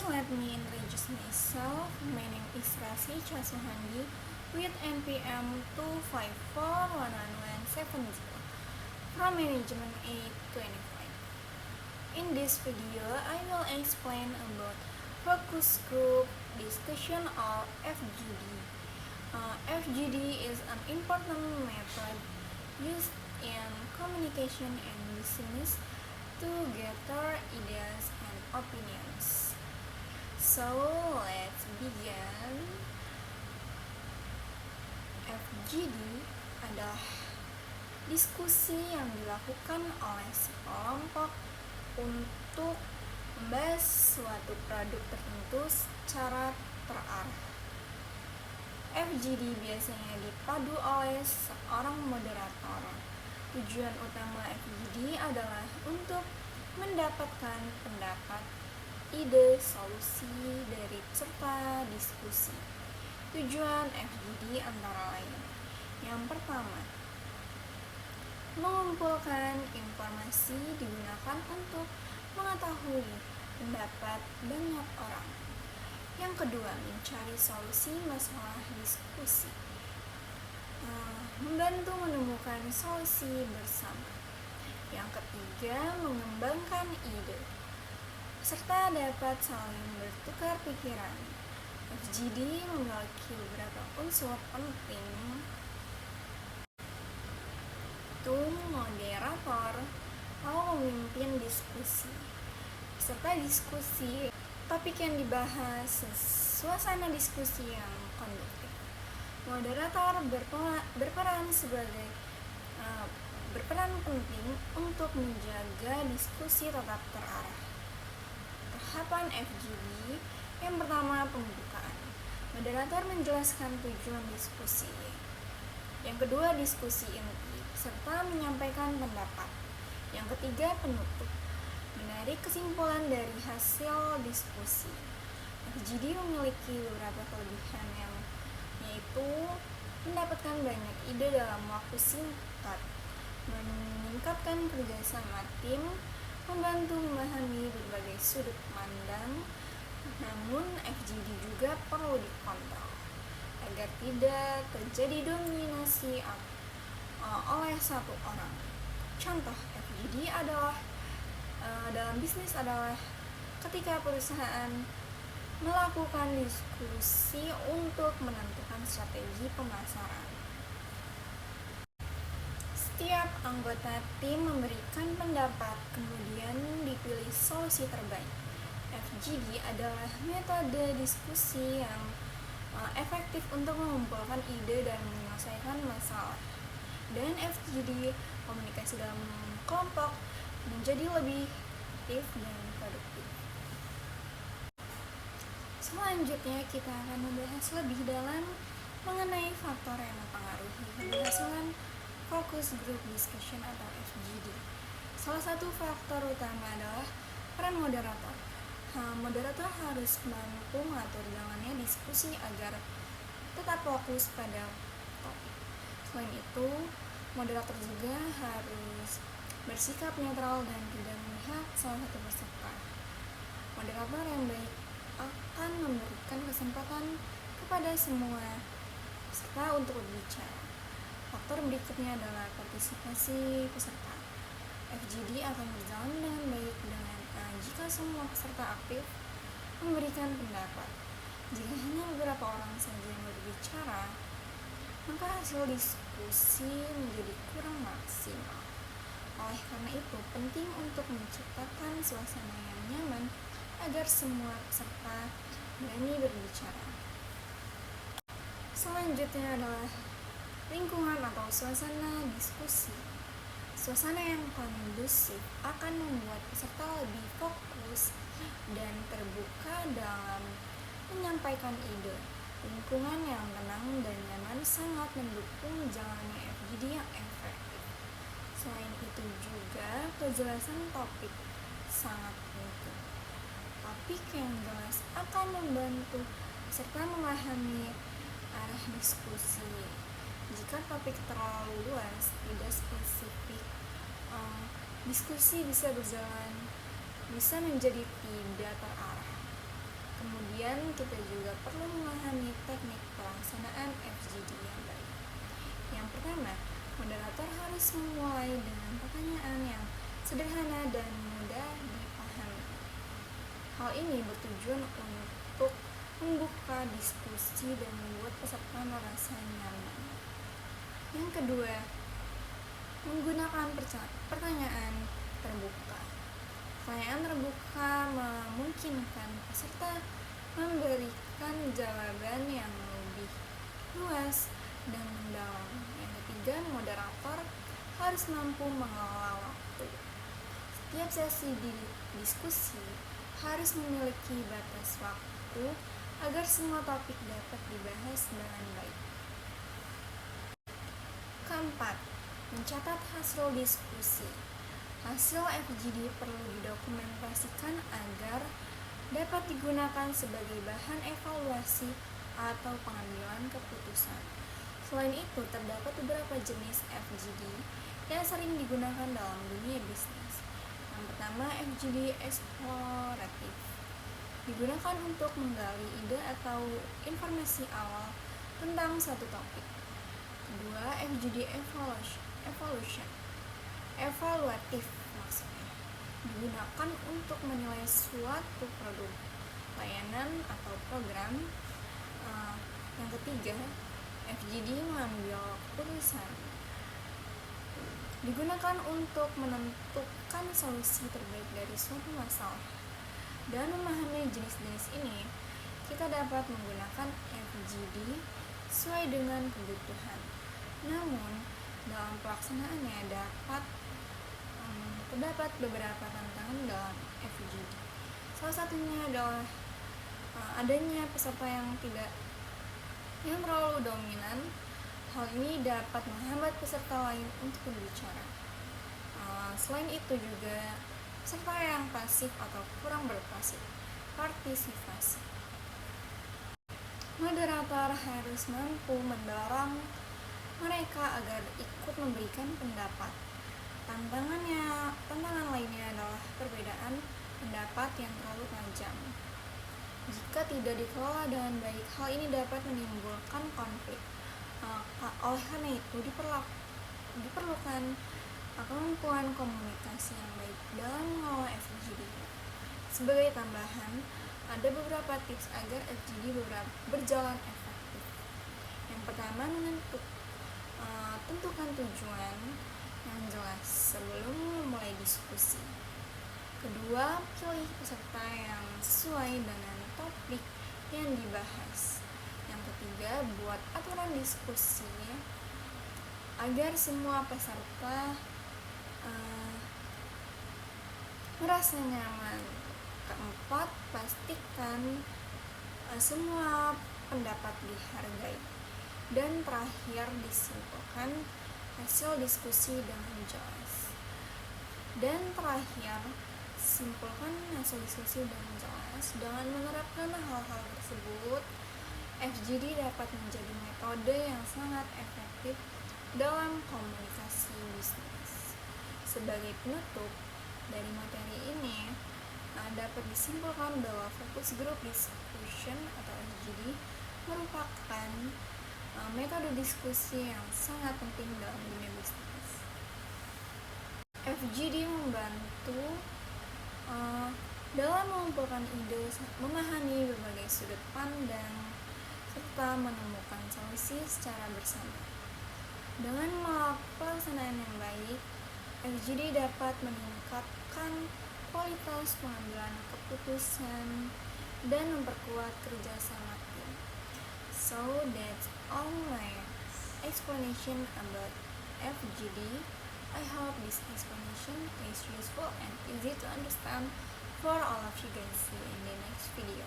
let me introduce myself. My name is Rasi Chasuhandi with NPM 2541170 from Management 825. In this video, I will explain about focus group discussion or FGD. FGD is an important method used in communication and business to gather ideas and opinions. So let's begin. FGD adalah diskusi yang dilakukan oleh sekelompok untuk membahas suatu produk tertentu secara terarah. FGD biasanya dipadu oleh seorang moderator. Tujuan utama FGD adalah untuk mendapatkan pendapat, ide, solusi dari peserta diskusi. Tujuan FGD antara lain: yang pertama, mengumpulkan informasi digunakan untuk mengetahui pendapat banyak orang. Yang kedua, mencari solusi masalah diskusi, membantu menemukan solusi bersama. Yang ketiga, mengembangkan ide. Peserta dapat saling bertukar pikiran. FGD memiliki beberapa unsur penting, yaitu moderator atau memimpin diskusi. Peserta diskusi, topik yang dibahas, suasana diskusi yang kondusif. Moderator berperan penting untuk menjaga diskusi tetap terarah. Tahapan FGD: yang pertama, pembukaan. Moderator menjelaskan tujuan diskusi. Yang kedua, diskusi inti, serta menyampaikan pendapat. Yang ketiga, penutup, menarik kesimpulan dari hasil diskusi. FGD memiliki beberapa kelebihan, yaitu mendapatkan banyak ide dalam waktu singkat, meningkatkan kerjasama tim, membantu memahami berbagai sudut pandang. Namun FGD juga perlu dikontrol agar tidak terjadi dominasi oleh satu orang. Contoh FGD dalam bisnis adalah ketika perusahaan melakukan diskusi untuk menentukan strategi pemasaran. Setiap anggota tim memberikan pendapat, kemudian dipilih solusi terbaik. FGD adalah metode diskusi yang efektif untuk mengumpulkan ide dan menyelesaikan masalah. Dan FGD, komunikasi dalam kelompok, menjadi lebih aktif dan produktif. Selanjutnya kita akan membahas lebih dalam mengenai faktor yang mempengaruhi keberhasilan focus group discussion atau FGD. Salah satu faktor utama adalah peran moderator. Moderator harus mampu mengatur jalannya diskusi agar tetap fokus pada topik. Selain itu, moderator juga harus bersikap netral dan tidak memihak salah satu peserta. Moderator yang baik akan memberikan kesempatan kepada semua peserta untuk berbicara. Faktor berikutnya adalah partisipasi peserta. FGD akan berjalan dengan baik jika semua peserta aktif memberikan pendapat. Jika hanya beberapa orang saja yang berbicara, maka hasil diskusi menjadi kurang maksimal. Oleh karena itu, penting untuk menciptakan suasana yang nyaman agar semua peserta berani berbicara. Selanjutnya adalah lingkungan atau suasana diskusi. Suasana yang kondusif akan membuat peserta lebih fokus dan terbuka dalam menyampaikan ide. Lingkungan yang tenang dan nyaman sangat mendukung jalannya FGD yang efektif. Selain itu juga, kejelasan topik sangat penting. Topik yang jelas akan membantu peserta memahami arah diskusi. Jika topik terlalu luas, tidak spesifik, diskusi bisa menjadi tidak terarah. Kemudian kita juga perlu memahami teknik pelaksanaan FGD yang baik. Yang pertama, moderator harus memulai dengan pertanyaan yang sederhana dan mudah dipahami. Hal ini bertujuan untuk membuka diskusi dan membuat peserta merasa nyaman. Yang kedua, menggunakan pertanyaan terbuka. Pertanyaan terbuka memungkinkan peserta memberikan jawaban yang lebih luas dan mendalam. Yang ketiga, moderator harus mampu mengelola waktu. Setiap sesi diskusi harus memiliki batas waktu agar semua topik dapat dibahas dengan baik. Keempat, mencatat hasil diskusi. Hasil FGD perlu didokumentasikan agar dapat digunakan sebagai bahan evaluasi atau pengambilan keputusan. Selain itu, terdapat beberapa jenis FGD yang sering digunakan dalam dunia bisnis. Yang pertama, FGD eksploratif. Digunakan untuk menggali ide atau informasi awal tentang suatu topik. Kedua, FGD evaluatif maksudnya. Digunakan untuk menilai suatu produk, layanan, atau program. Yang ketiga, FGD mengambil keputusan. Digunakan untuk menentukan solusi terbaik dari suatu masalah. Dan memahami jenis-jenis ini, kita dapat menggunakan FGD sesuai dengan kebutuhan. Namun, dalam pelaksanaannya terdapat beberapa tantangan dalam FGD. Salah satunya adalah adanya peserta yang terlalu dominan. Hal ini dapat menghambat peserta lain untuk berbicara. Selain itu juga peserta yang pasif atau kurang berpartisipasi. Moderator harus mampu mendorong mereka agar ikut memberikan pendapat. Tantangan lainnya adalah perbedaan pendapat yang terlalu tajam. Jika tidak dikelola dengan baik, hal ini dapat menimbulkan konflik. Oleh karena itu, diperlukan kemampuan komunikasi yang baik dalam mengelola FGD. Sebagai tambahan, ada beberapa tips agar FGD berjalan efektif. Yang pertama, tentukan tujuan yang jelas sebelum memulai diskusi. Kedua, pilih peserta yang sesuai dengan topik yang dibahas. Yang ketiga, buat aturan diskusi agar semua peserta merasa nyaman. Keempat, pastikan semua pendapat dihargai. Dan terakhir, disimpulkan hasil diskusi dengan jelas. Dengan menerapkan hal-hal tersebut, FGD dapat menjadi metode yang sangat efektif dalam komunikasi bisnis. Sebagai penutup dari materi ini, dapat disimpulkan bahwa Focus Group Discussion atau FGD merupakan metode diskusi yang sangat penting dalam dunia bisnis. FGD membantu dalam mengumpulkan ide, memahami berbagai sudut pandang, serta menemukan solusi secara bersama. Dengan pelaksanaan yang baik, FGD dapat meningkatkan kualitas pengambilan keputusan dan memperkuat kerjasama tim. So that's all my explanation about FGD. I hope this explanation is useful and easy to understand for all of you guys. See you in the next video.